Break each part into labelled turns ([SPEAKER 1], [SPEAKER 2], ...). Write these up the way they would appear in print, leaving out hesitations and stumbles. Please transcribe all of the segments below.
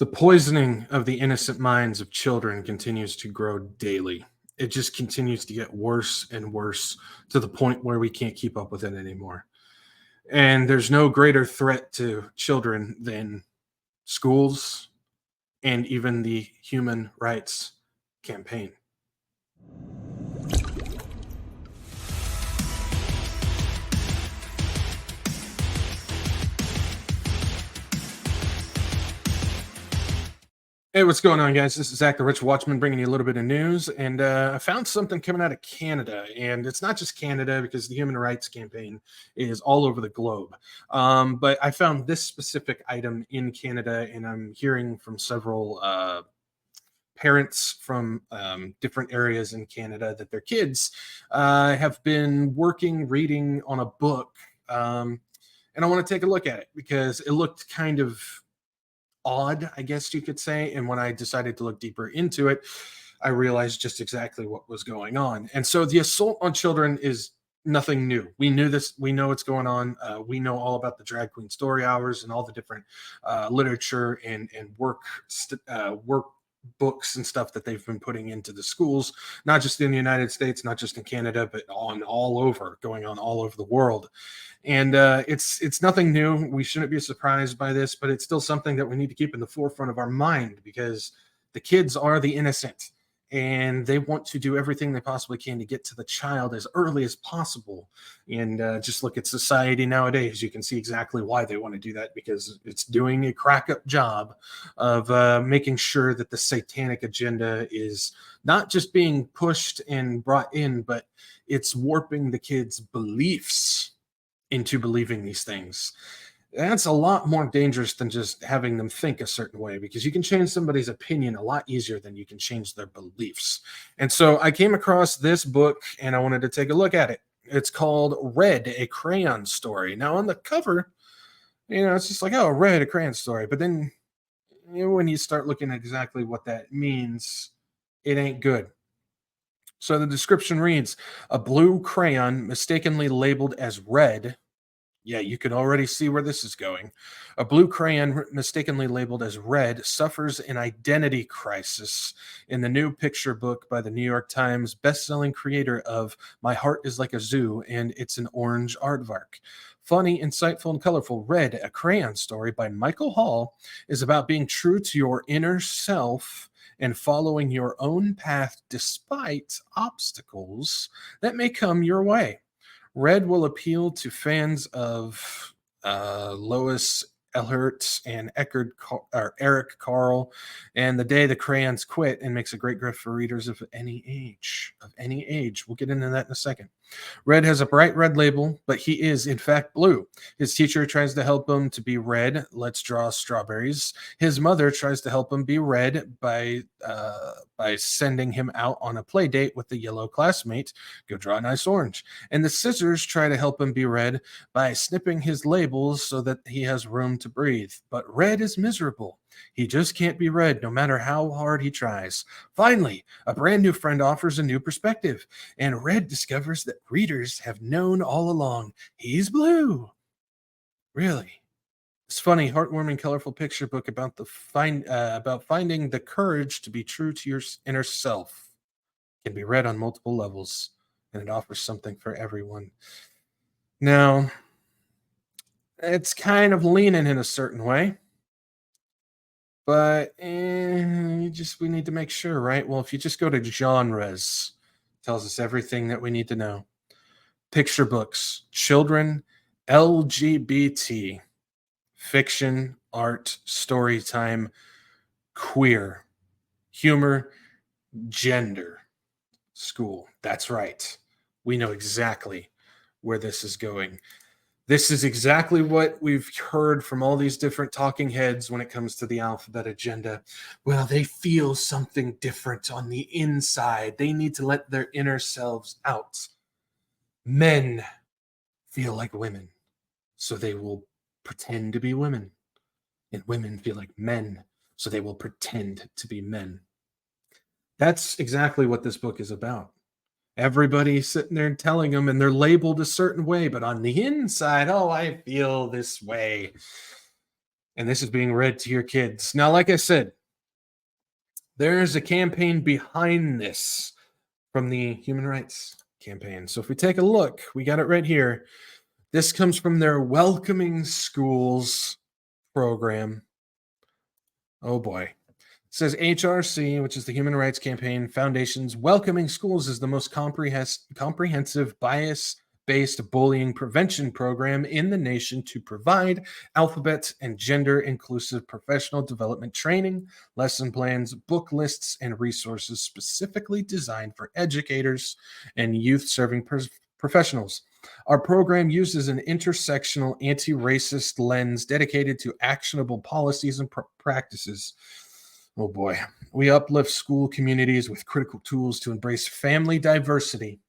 [SPEAKER 1] The poisoning of the innocent minds of children continues to grow daily. It just continues to get worse and worse to the point where we can't keep up with it anymore. And there's no greater threat to children than schools and even the human rights campaign. Hey, what's going on, guys? This is Zach, the Rich Watchman, bringing you a little bit of news. And I found something coming out of Canada, and it's not just Canada because the human rights campaign is all over the globe. But I found this specific item in Canada, and I'm hearing from several parents from different areas in Canada that their kids have been reading on a book. And I want to take a look at it because it looked kind of odd, I guess you could say. And when I decided to look deeper into it, I realized just exactly what was going on. And so the assault on children is nothing new. We knew this. We know what's going on. We know all about the drag queen story hours and all the different literature and work books and stuff that they've been putting into the schools, not just in the United States, not just in Canada, but going on all over the world. And it's nothing new. We shouldn't be surprised by this, but it's still something that we need to keep in the forefront of our mind because the kids are the innocent and they want to do everything they possibly can to get to the child as early as possible. And just look at society nowadays. You can see exactly why they want to do that because it's doing a crack up job of making sure that the satanic agenda is not just being pushed and brought in, but it's warping the kids' beliefs into believing these things. That's a lot more dangerous than just having them think a certain way because you can change somebody's opinion a lot easier than you can change their beliefs. And so I came across this book and I wanted to take a look at it. It's called Red, a Crayon Story. Now on the cover, it's just like, oh, Red, a Crayon Story. But then when you start looking at exactly what that means, it ain't good. So the description reads, a blue crayon mistakenly labeled as red. Yeah, you can already see where this is going. A blue crayon mistakenly labeled as red suffers an identity crisis in the new picture book by the New York Times bestselling creator of My Heart is Like a Zoo and It's an Orange Aardvark. Funny, insightful, and colorful, Red, a Crayon Story by Michael Hall is about being true to your inner self and following your own path despite obstacles that may come your way. Red will appeal to fans of Lois Ehlert and Eric Carl, and The Day the Crayons Quit, and makes a great gift for readers of any age. Of any age, we'll get into that in a second. Red has a bright red label, but he is in fact blue. His teacher tries to help him to be red. Let's draw strawberries. His mother tries to help him be red by sending him out on a play date with the yellow classmate. Go draw a nice orange. And the scissors try to help him be red by snipping his labels so that he has room to breathe. But Red is miserable. He just can't be red no matter how hard he tries. Finally, a brand new friend offers a new perspective, and Red discovers that readers have known all along he's blue. Really? This funny, heartwarming, colorful picture book about about finding the courage to be true to your inner self can be read on multiple levels, and it offers something for everyone. Now, it's kind of leaning in a certain way. But we need to make sure, right? Well, if you just go to genres, it tells us everything that we need to know. Picture books, children, LGBT, fiction, art, story time, queer, humor, gender, school. That's right. We know exactly where this is going. This is exactly what we've heard from all these different talking heads when it comes to the alphabet agenda. Well, they feel something different on the inside. They need to let their inner selves out. Men feel like women, so they will pretend to be women. And women feel like men, so they will pretend to be men. That's exactly what this book is about. Everybody's sitting there and telling them, and they're labeled a certain way, but on the inside, oh, I feel this way. and this is being read to your kids. Now, like I said, there is a campaign behind this from the Human Rights Campaign. So if we take a look, we got it right here. This comes from their Welcoming Schools program. Oh boy. It says HRC, which is the Human Rights Campaign Foundation's Welcoming Schools, is the most comprehensive bias-based bullying prevention program in the nation to provide alphabet and gender-inclusive professional development training, lesson plans, book lists, and resources specifically designed for educators and youth-serving professionals. Our program uses an intersectional anti-racist lens dedicated to actionable policies and practices. Oh boy. We uplift school communities with critical tools to embrace family diversity,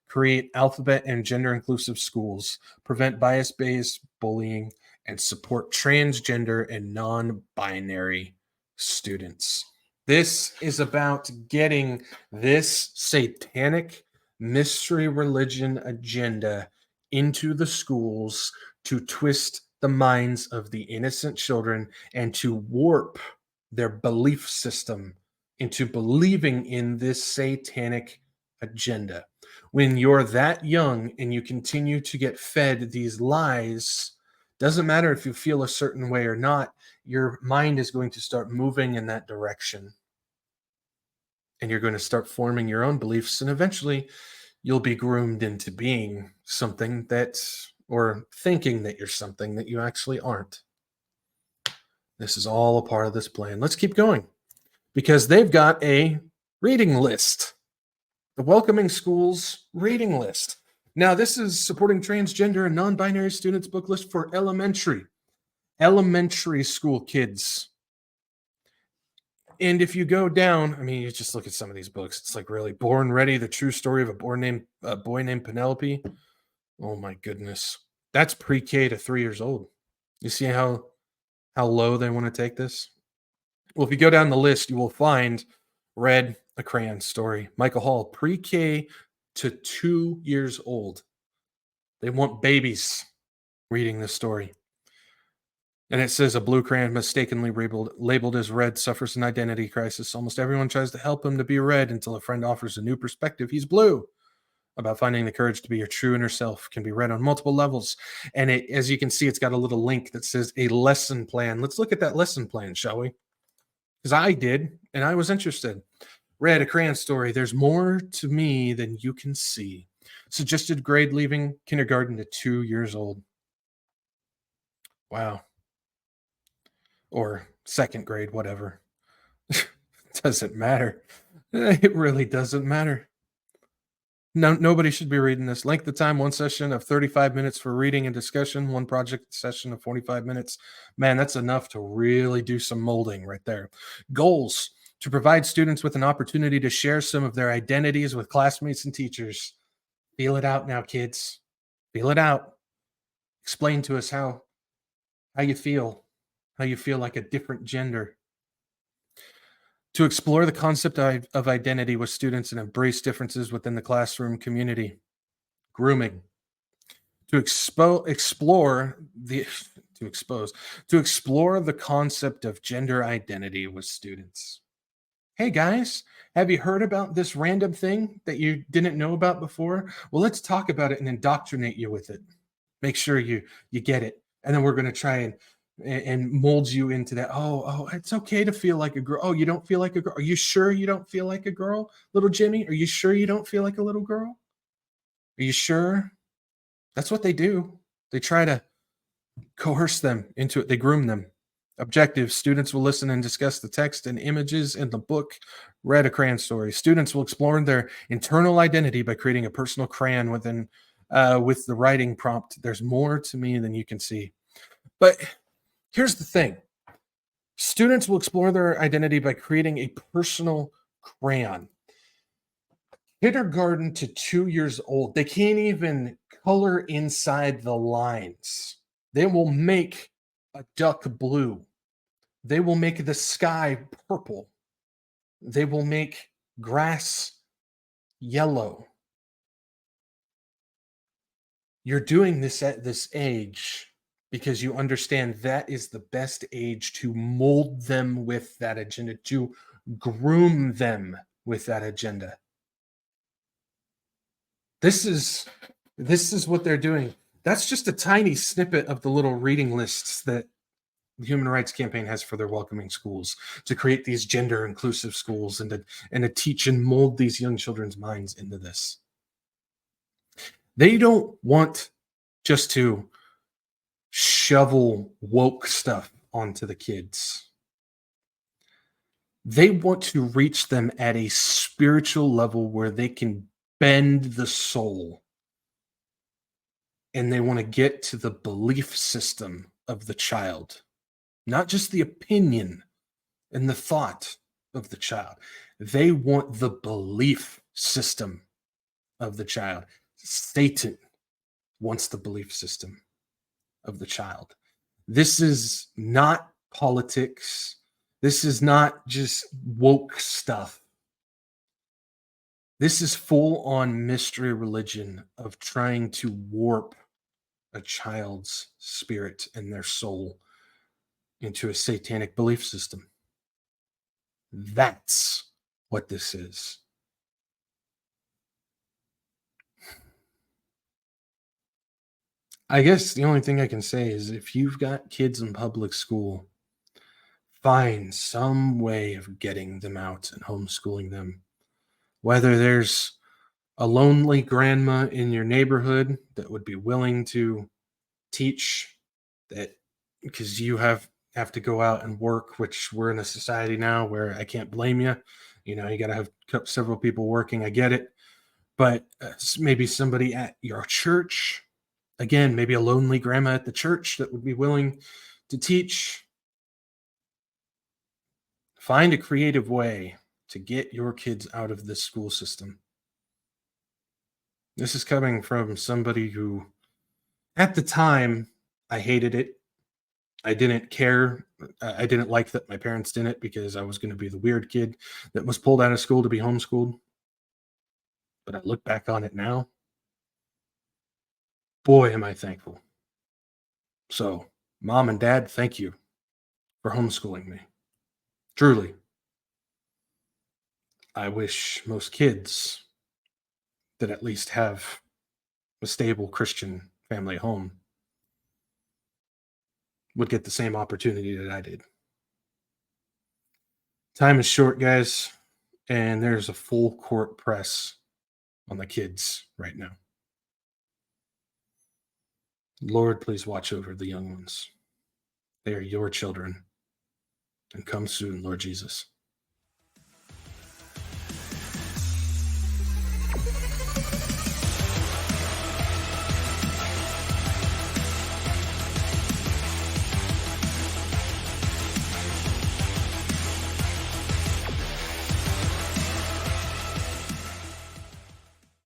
[SPEAKER 1] create alphabet and gender inclusive schools, prevent bias based bullying, and support transgender and non binary students. This is about getting this satanic mystery religion agenda into the schools to twist the minds of the innocent children and to warp their belief system into believing in this satanic agenda. When you're that young and you continue to get fed these lies, doesn't matter if you feel a certain way or not, your mind is going to start moving in that direction. And you're going to start forming your own beliefs, and eventually you'll be groomed into being something that, or thinking that you're something that you actually aren't. This is all a part of this plan. Let's keep going because they've got a reading list, the Welcoming Schools reading list. Now, this is supporting transgender and non-binary students book list for elementary school kids. And if you go down, I mean, you just look at some of these books. It's like really Born Ready, the true story of a boy named Penelope. Oh my goodness. That's pre-K to 3 years old. You see how low they want to take this? Well, if you go down the list, you will find Read a Crayon Story. Michael Hall, pre-K to 2 years old. They want babies reading this story. And it says a blue crayon mistakenly labeled as red suffers an identity crisis. Almost everyone tries to help him to be red until a friend offers a new perspective. He's blue. About finding the courage to be your true inner self can be read on multiple levels. And as you can see, it's got a little link that says a lesson plan. Let's look at that lesson plan, shall we? Because I did, and I was interested. Read a Crayon Story. There's more to me than you can see. Suggested grade leaving kindergarten to 2 years old. Wow. Or second grade, whatever. Doesn't matter. It really doesn't matter. No, nobody should be reading this. Length of time, one session of 35 minutes for reading and discussion, one project session of 45 minutes. Man, that's enough to really do some molding right there. Goals: to provide students with an opportunity to share some of their identities with classmates and teachers. Feel it out now, kids. Feel it out. Explain to us how you feel like a different gender. To explore the concept of identity with students and embrace differences within the classroom community. Grooming. To explore the concept of gender identity with students. Hey guys, have you heard about this random thing that you didn't know about before? Well, let's talk about it and indoctrinate you with it. Make sure you get it. And then we're going to try and mold you into that. Oh, it's okay to feel like a girl. Oh, you don't feel like a girl. Are you sure you don't feel like a girl, little Jimmy? Are you sure you don't feel like a little girl? Are you sure? That's what they do. They try to coerce them into it. They groom them. Objectives: students will listen and discuss the text and images in the book Read a Crayon Story. Students will explore their internal identity by creating a personal crayon with the writing prompt. There's more to me than you can see. But here's the thing. Students will explore their identity by creating a personal crayon. Kindergarten to 2 years old, they can't even color inside the lines. They will make a duck blue. They will make the sky purple. They will make grass yellow. You're doing this at this age because you understand that is the best age to mold them with that agenda, to groom them with that agenda. This is this is what they're doing. That's just a tiny snippet of the little reading lists that the Human Rights Campaign has for their welcoming schools, to create these gender inclusive schools and to teach and mold these young children's minds into this. They don't want just to shovel woke stuff onto the kids. They want to reach them at a spiritual level where they can bend the soul, and they want to get to the belief system of the child, not just the opinion and the thought of the child. They want the belief system of the child. Satan wants the belief system of the child. This is not politics. This is not just woke stuff. This is full on mystery religion of trying to warp a child's spirit and their soul into a satanic belief system. That's what this is. I guess the only thing I can say is if you've got kids in public school, find some way of getting them out and homeschooling them. Whether there's a lonely grandma in your neighborhood that would be willing to teach, that because you have to go out and work, which we're in a society now where I can't blame you. You know, you got to have several people working. I get it. But maybe somebody at your church, again, maybe a lonely grandma at the church that would be willing to teach. Find a creative way to get your kids out of this school system. This is coming from somebody who, at the time, I hated it. I didn't care. I didn't like that my parents did it because I was going to be the weird kid that was pulled out of school to be homeschooled. But I look back on it now. Boy, am I thankful. So, mom and dad, thank you for homeschooling me. Truly. I wish most kids that at least have a stable Christian family home would get the same opportunity that I did. Time is short, guys, and there's a full court press on the kids right now. Lord, please watch over the young ones. They are your children. And come soon, Lord Jesus.